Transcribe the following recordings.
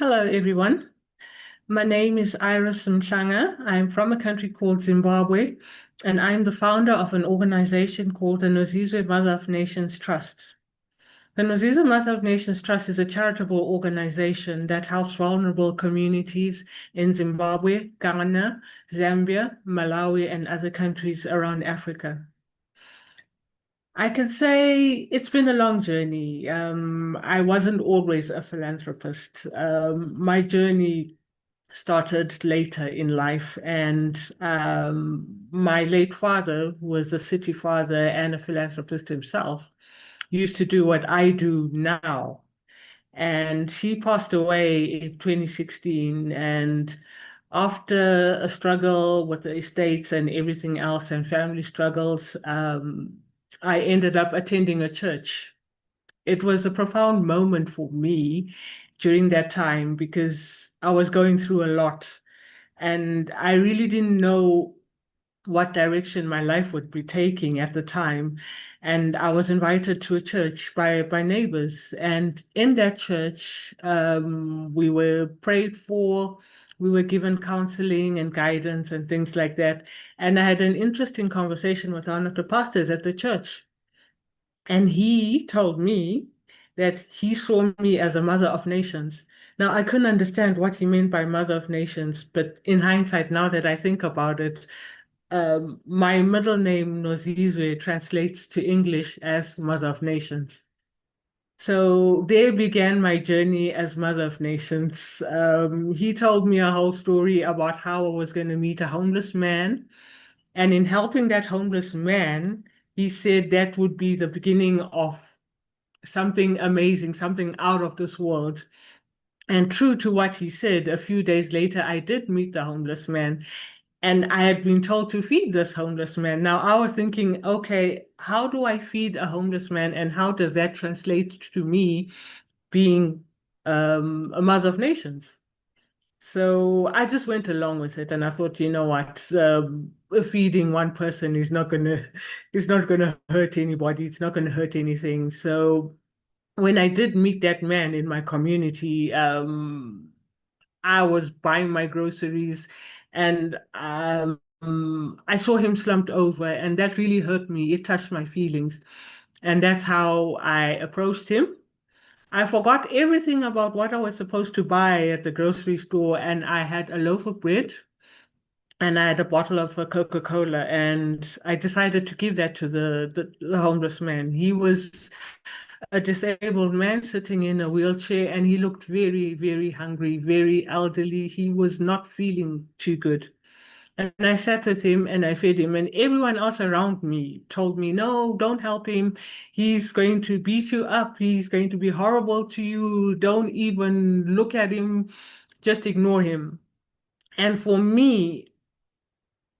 Hello, everyone. My name is Iris Mhlanga. I'm from a country called Zimbabwe, and I'm the founder of an organization called the Nozizwe Mother of Nations Trust. The Nozizwe Mother of Nations Trust is a charitable organization that helps vulnerable communities in Zimbabwe, Ghana, Zambia, Malawi, and other countries around Africa. I can say it's been a long journey. I wasn't always a philanthropist. My journey started later in life, and my late father was a city father and a philanthropist himself, used to do what I do now. And he passed away in 2016. And after a struggle with the estates and everything else and family struggles, I ended up attending a church. It was a profound moment for me during that time because I was going through a lot and I really didn't know what direction my life would be taking at the time. And I was invited to a church by neighbors. And in that church, we were prayed for, we were given counseling and guidance and things like that. And I had an interesting conversation with one of the pastors at the church. And he told me that he saw me as a mother of nations. Now, I couldn't understand what he meant by mother of nations, but in hindsight, now that I think about it, my middle name, Nozizwe, translates to English as Mother of Nations. So there began my journey as Mother of Nations. He told me a whole story about how I was going to meet a homeless man. And in helping that homeless man, he said that would be the beginning of something amazing, something out of this world. And true to what he said, a few days later, I did meet the homeless man. And I had been told to feed this homeless man. Now I was thinking, okay, how do I feed a homeless man? And how does that translate to me being a mother of nations? So I just went along with it, and I thought, you know what, feeding one person is not gonna, it's not gonna hurt anybody. It's not gonna hurt anything. So when I did meet that man in my community, I was buying my groceries and I saw him slumped over, and that really hurt me. It touched my feelings. And that's how I approached him. I forgot everything about what I was supposed to buy at the grocery store, and I had a loaf of bread and I had a bottle of Coca-Cola, and I decided to give that to the homeless man. He was a disabled man sitting in a wheelchair, and he looked very, very hungry, very elderly. He was not feeling too good. And I sat with him and I fed him, and everyone else around me told me, no, don't help him. He's going to beat you up. He's going to be horrible to you. Don't even look at him. Just ignore him. And for me,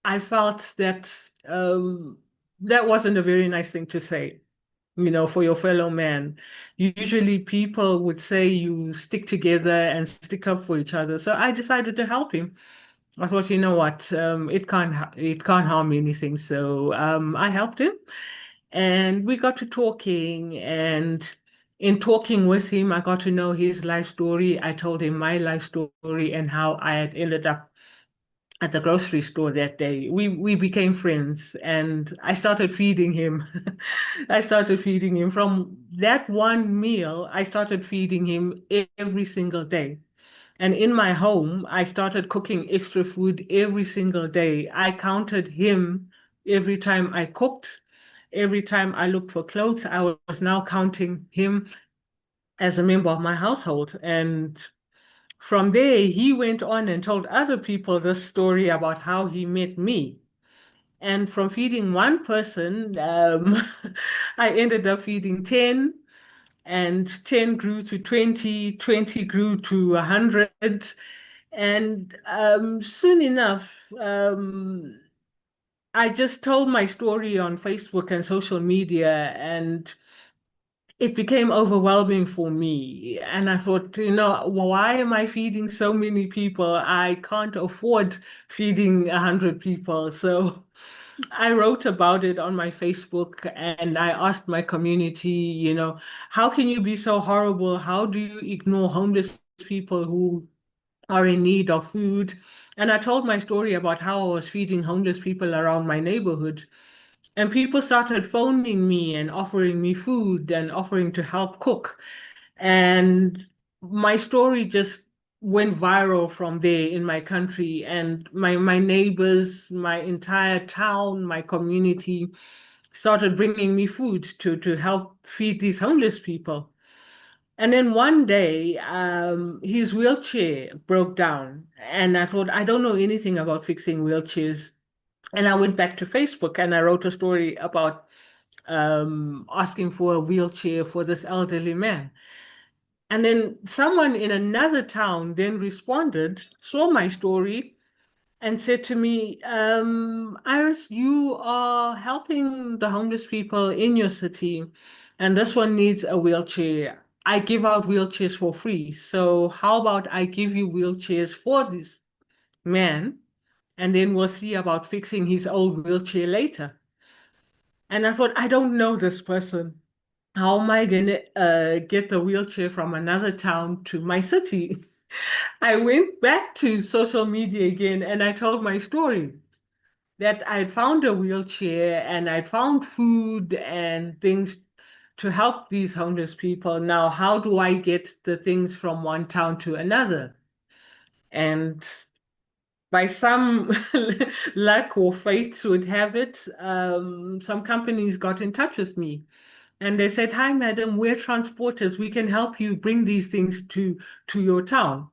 I felt that that wasn't a very nice thing to say, for your fellow man. Usually people would say you stick together and stick up for each other. So I decided to help him. I thought, you know what, it can't harm anything. So I helped him, and we got to talking. And in talking with him, I got to know his life story. I told him my life story and how I had ended up at the grocery store that day. We became friends, and I started feeding him. I started feeding him from that one meal. I started feeding him every single day. And in my home, I started cooking extra food every single day. I counted him every time I cooked, every time I looked for clothes. I was now counting him as a member of my household. And from there, he went on and told other people this story about how he met me. And from feeding one person, I ended up feeding 10, and 10 grew to 20, 20 grew to 100. And soon enough, I just told my story on Facebook and social media, and it became overwhelming for me. And I thought, why am I feeding so many people? I can't afford feeding 100 people. So I wrote about it on my Facebook, and I asked my community, how can you be so horrible? How do you ignore homeless people who are in need of food. And I told my story about how I was feeding homeless people around my neighborhood. And people started phoning me and offering me food and offering to help cook. And my story just went viral from there in my country. And my neighbors, my entire town, my community started bringing me food to help feed these homeless people. And then one day, his wheelchair broke down. And I thought, I don't know anything about fixing wheelchairs. And I went back to Facebook and I wrote a story about asking for a wheelchair for this elderly man. And then someone in another town then responded, saw my story, and said to me, Iris, you are helping the homeless people in your city, and this one needs a wheelchair. I give out wheelchairs for free. So how about I give you wheelchairs for this man, and then we'll see about fixing his old wheelchair later. And I thought, I don't know this person. How am I going to get the wheelchair from another town to my city? I went back to social media again and I told my story that I'd found a wheelchair and I'd found food and things to help these homeless people. Now, how do I get the things from one town to another? And by some luck or fate would have it, some companies got in touch with me. And they said, "Hi, madam, we're transporters. We can help you bring these things to your town.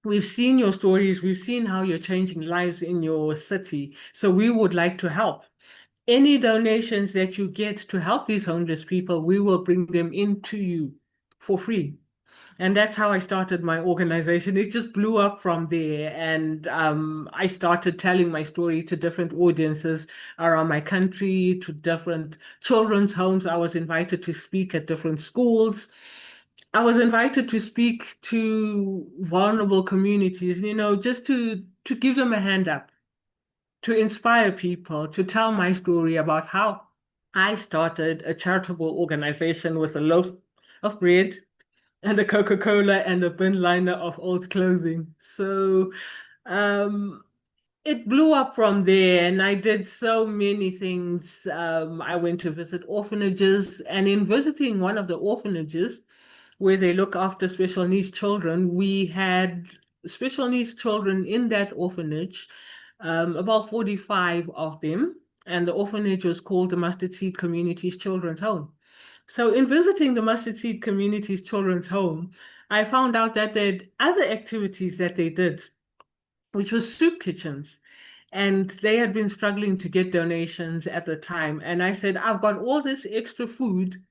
We've seen your stories. We've seen how you're changing lives in your city. So we would like to help. Any donations that you get to help these homeless people, we will bring them into you for free." And that's how I started my organization. It just blew up from there. And I started telling my story to different audiences around my country, to different children's homes. I was invited to speak at different schools. I was invited to speak to vulnerable communities, just to give them a hand up, to inspire people, to tell my story about how I started a charitable organization with a loaf of bread and a Coca-Cola and a bin liner of old clothing. So um, it blew up from there, and I did so many things. I went to visit orphanages, and in visiting one of the orphanages where they look after special needs children, we had special needs children in that orphanage, about 45 of them, and the orphanage was called the Mustard Seed Communities Children's Home. So in visiting the Mustard Seed Communities Children's Home, I found out that they had other activities that they did, which was soup kitchens. And they had been struggling to get donations at the time. And I said, I've got all this extra food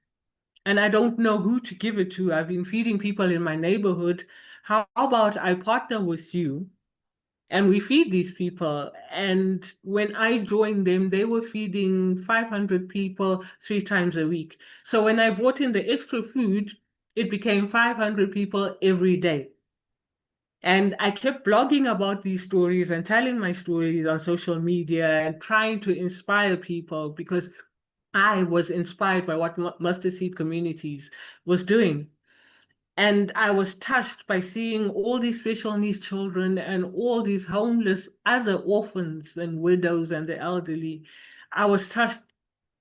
and I don't know who to give it to. I've been feeding people in my neighborhood. How about I partner with you and we feed these people? And when I joined them, they were feeding 500 people 3 times a week. So when I brought in the extra food, it became 500 people every day. And I kept blogging about these stories and telling my stories on social media and trying to inspire people because I was inspired by what Mustard Seed Communities was doing. And I was touched by seeing all these special needs children and all these homeless other orphans and widows and the elderly. I was touched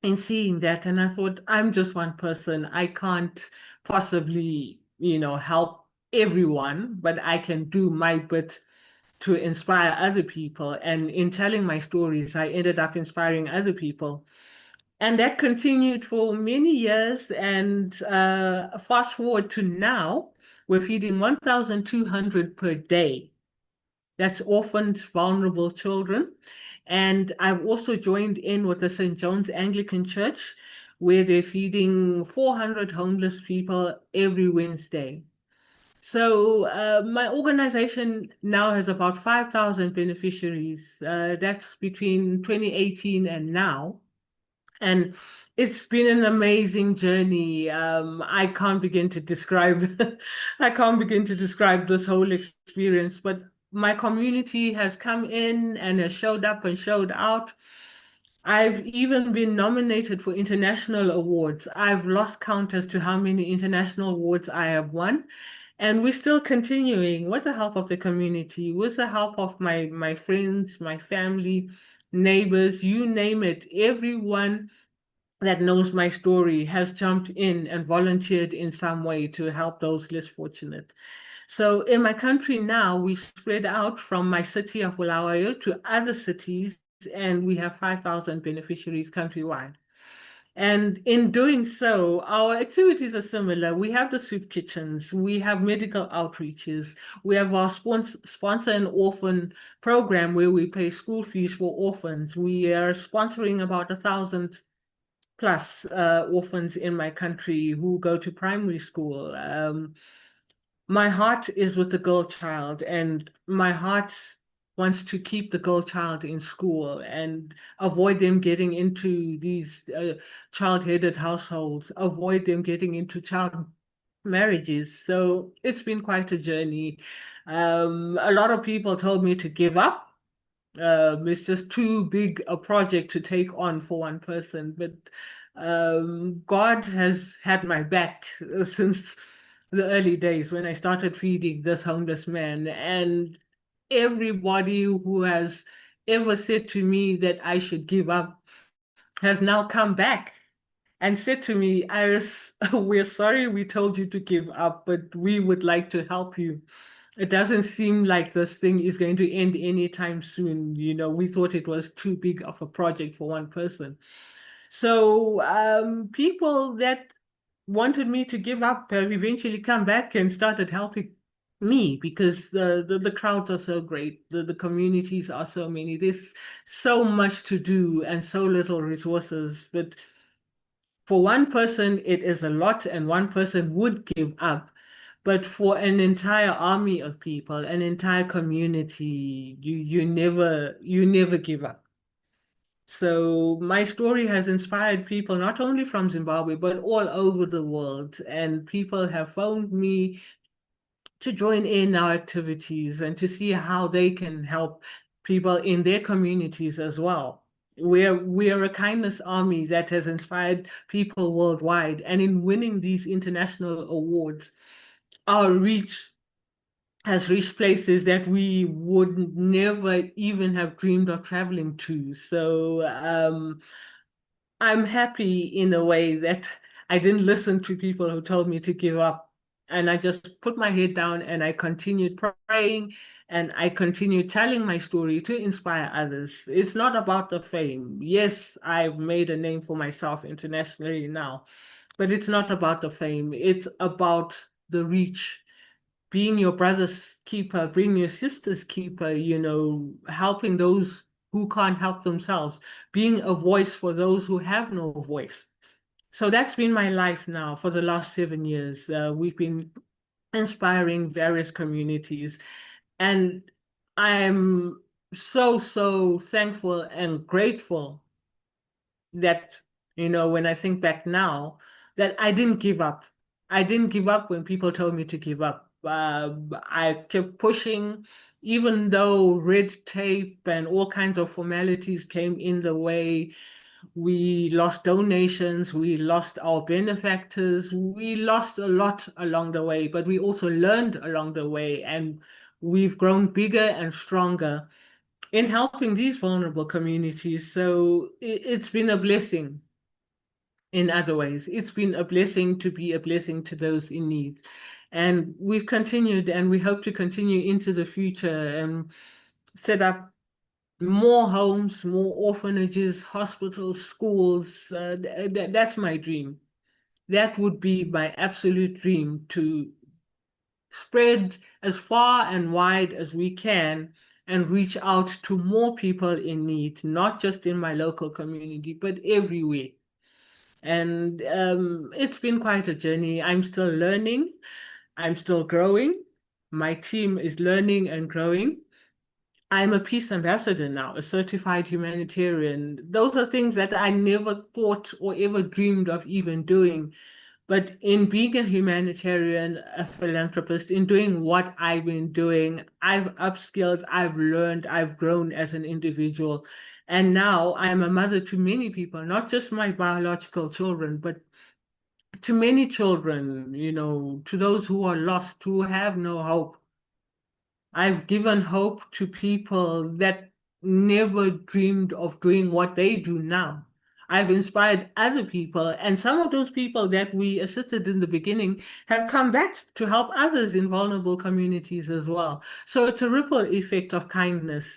in seeing that. And I thought, I'm just one person. I can't possibly, help everyone, but I can do my bit to inspire other people. And in telling my stories, I ended up inspiring other people. And that continued for many years. And fast forward to now, we're feeding 1,200 per day. That's orphaned, vulnerable children. And I've also joined in with the St. John's Anglican Church, where they're feeding 400 homeless people every Wednesday. So my organization now has about 5,000 beneficiaries. That's between 2018 and now. And it's been an amazing journey. I can't begin to describe, I can't begin to describe this whole experience, but my community has come in and has showed up and showed out. I've even been nominated for international awards. I've lost count as to how many international awards I have won. And we're still continuing with the help of the community, with the help of my friends, my family, neighbors, you name it. Everyone that knows my story has jumped in and volunteered in some way to help those less fortunate. So in my country now, we spread out from my city of Bulawayo to other cities, and we have 5,000 beneficiaries countrywide. And in doing so, our activities are similar. We have the soup kitchens, we have medical outreaches, we have our sponsor an orphan program where we pay school fees for orphans. We are sponsoring about 1,000 plus orphans in my country who go to primary school. My heart is with the girl child, and my heart wants to keep the girl child in school and avoid them getting into these child-headed households, avoid them getting into child marriages. So it's been quite a journey. A lot of people told me to give up. It's just too big a project to take on for one person. But God has had my back since the early days when I started feeding this homeless man. And everybody who has ever said to me that I should give up has now come back and said to me, Iris, we're sorry we told you to give up, but we would like to help you. It doesn't seem like this thing is going to end anytime soon. You know, we thought it was too big of a project for one person. So people that wanted me to give up have eventually come back and started helping me because the crowds are so great, the communities are so many. There's so much to do and so little resources. But for one person, it is a lot, and one person would give up. But for an entire army of people, an entire community, you never give up. So my story has inspired people not only from Zimbabwe, but all over the world. And people have phoned me to join in our activities and to see how they can help people in their communities as well. We're a kindness army that has inspired people worldwide. And in winning these international awards, our reach has reached places that we would never even have dreamed of traveling to. So I'm happy in a way that I didn't listen to people who told me to give up. And I just put my head down and I continued praying and I continued telling my story to inspire others. It's not about the fame. Yes, I've made a name for myself internationally now, but it's not about the fame. It's about the reach, being your brother's keeper, being your sister's keeper, helping those who can't help themselves, being a voice for those who have no voice. So that's been my life now for the last 7 years. We've been inspiring various communities, and I'm so, so thankful and grateful that, when I think back now, that I didn't give up. I didn't give up when people told me to give up. I kept pushing, even though red tape and all kinds of formalities came in the way. We lost donations, we lost our benefactors, we lost a lot along the way, but we also learned along the way, and we've grown bigger and stronger in helping these vulnerable communities. So it's been a blessing in other ways. It's been a blessing to be a blessing to those in need. And we've continued and we hope to continue into the future and set up more homes, more orphanages, hospitals, schools. That's my dream. That would be my absolute dream, to spread as far and wide as we can and reach out to more people in need, not just in my local community, but everywhere. And it's been quite a journey. I'm still learning, I'm still growing. My team is learning and growing. I'm a peace ambassador now, a certified humanitarian. Those are things that I never thought or ever dreamed of even doing. But in being a humanitarian, a philanthropist, in doing what I've been doing, I've upskilled, I've learned, I've grown as an individual. And now I'm a mother to many people, not just my biological children, but to many children, to those who are lost, who have no hope. I've given hope to people that never dreamed of doing what they do now. I've inspired other people, and some of those people that we assisted in the beginning have come back to help others in vulnerable communities as well. So it's a ripple effect of kindness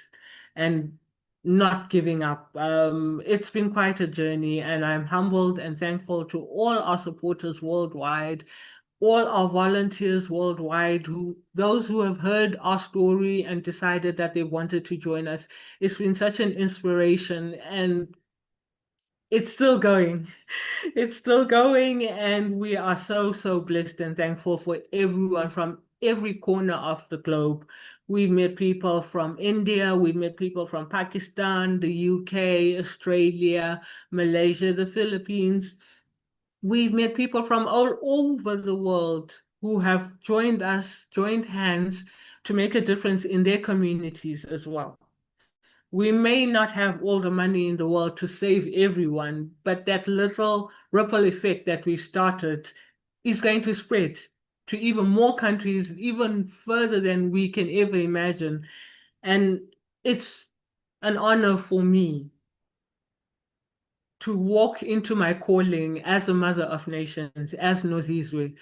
and not giving up. It's been quite a journey, and I'm humbled and thankful to all our supporters worldwide, all our volunteers worldwide, those who have heard our story and decided that they wanted to join us. It's been such an inspiration, and it's still going. It's still going, and we are so, so blessed and thankful for everyone from every corner of the globe. We've met people from India, we've met people from Pakistan, the UK, Australia, Malaysia, the Philippines. We've met people from all over the world who have joined us, joined hands to make a difference in their communities as well. We may not have all the money in the world to save everyone, but that little ripple effect that we've started is going to spread to even more countries, even further than we can ever imagine. And it's an honor for me to walk into my calling as a mother of nations, as Nozizwe.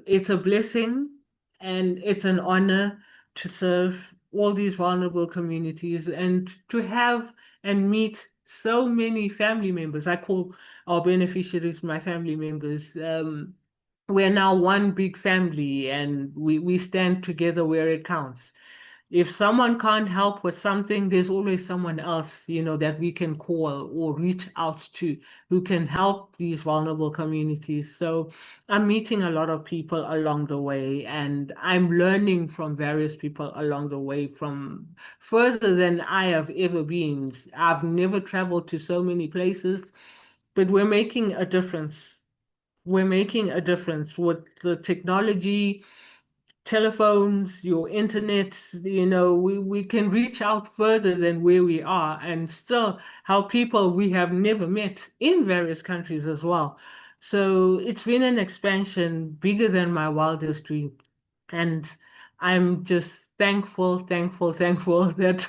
It's a blessing and it's an honor to serve all these vulnerable communities and to have and meet so many family members. I call our beneficiaries my family members. We're now one big family and we stand together where it counts. If someone can't help with something, there's always someone else, that we can call or reach out to who can help these vulnerable communities. So I'm meeting a lot of people along the way, and I'm learning from various people along the way from further than I have ever been. I've never traveled to so many places, but we're making a difference. We're making a difference with the technology, telephones, your internet, we can reach out further than where we are and still help people we have never met in various countries as well. So it's been an expansion bigger than my wildest dream. And I'm just thankful, thankful, thankful that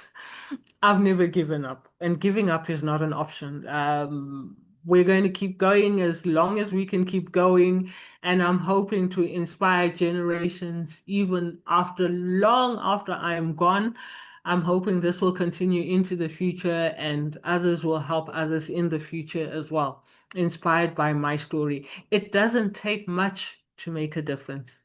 I've never given up. And giving up is not an option. We're going to keep going as long as we can keep going. And I'm hoping to inspire generations even long after I am gone. I'm hoping this will continue into the future and others will help others in the future as well, inspired by my story. It doesn't take much to make a difference.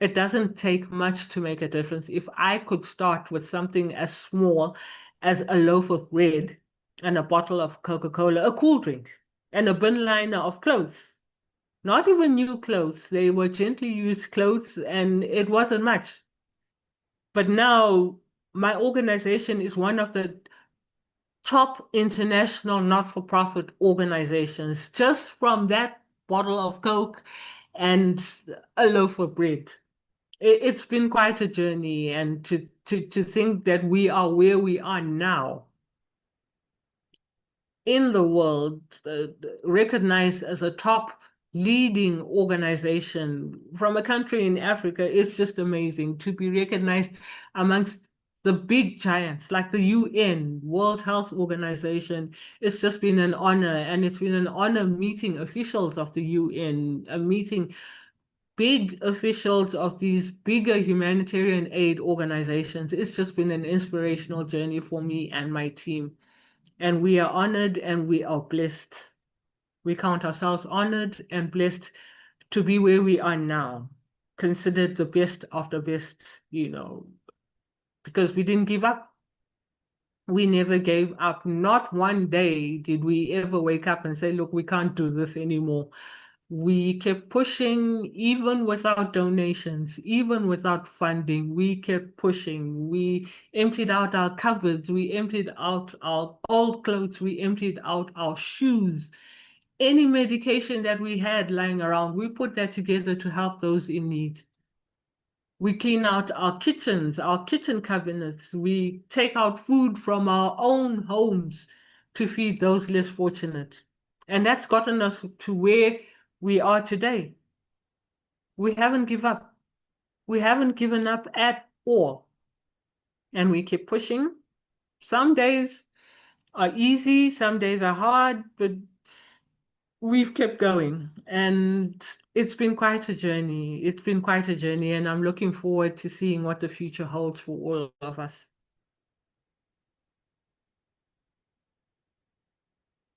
It doesn't take much to make a difference. If I could start with something as small as a loaf of bread and a bottle of Coca-Cola, a cool drink, and a bin liner of clothes, not even new clothes, they were gently used clothes and it wasn't much. But now my organization is one of the top international not-for-profit organizations just from that bottle of Coke and a loaf of bread. It's been quite a journey, and to think that we are where we are now in the world, recognized as a top leading organization from a country in Africa, it's just amazing to be recognized amongst the big giants like the UN, World Health Organization. It's just been an honor, and it's been an honor meeting officials of the UN, meeting big officials of these bigger humanitarian aid organizations. It's just been an inspirational journey for me and my team. And we are honored and we are blessed. We count ourselves honored and blessed to be where we are now, considered the best of the best, because we didn't give up. We never gave up. Not one day did we ever wake up and say, look, we can't do this anymore. We kept pushing even without donations, even without funding. We kept pushing. We emptied out our cupboards. We emptied out our old clothes. We emptied out our shoes. Any medication that we had lying around, we put that together to help those in need. We clean out our kitchens, our kitchen cabinets. We take out food from our own homes to feed those less fortunate. And that's gotten us to where we are today. We haven't given up. We haven't given up at all. And we keep pushing. Some days are easy, some days are hard, but we've kept going. And it's been quite a journey. It's been quite a journey, and I'm looking forward to seeing what the future holds for all of us.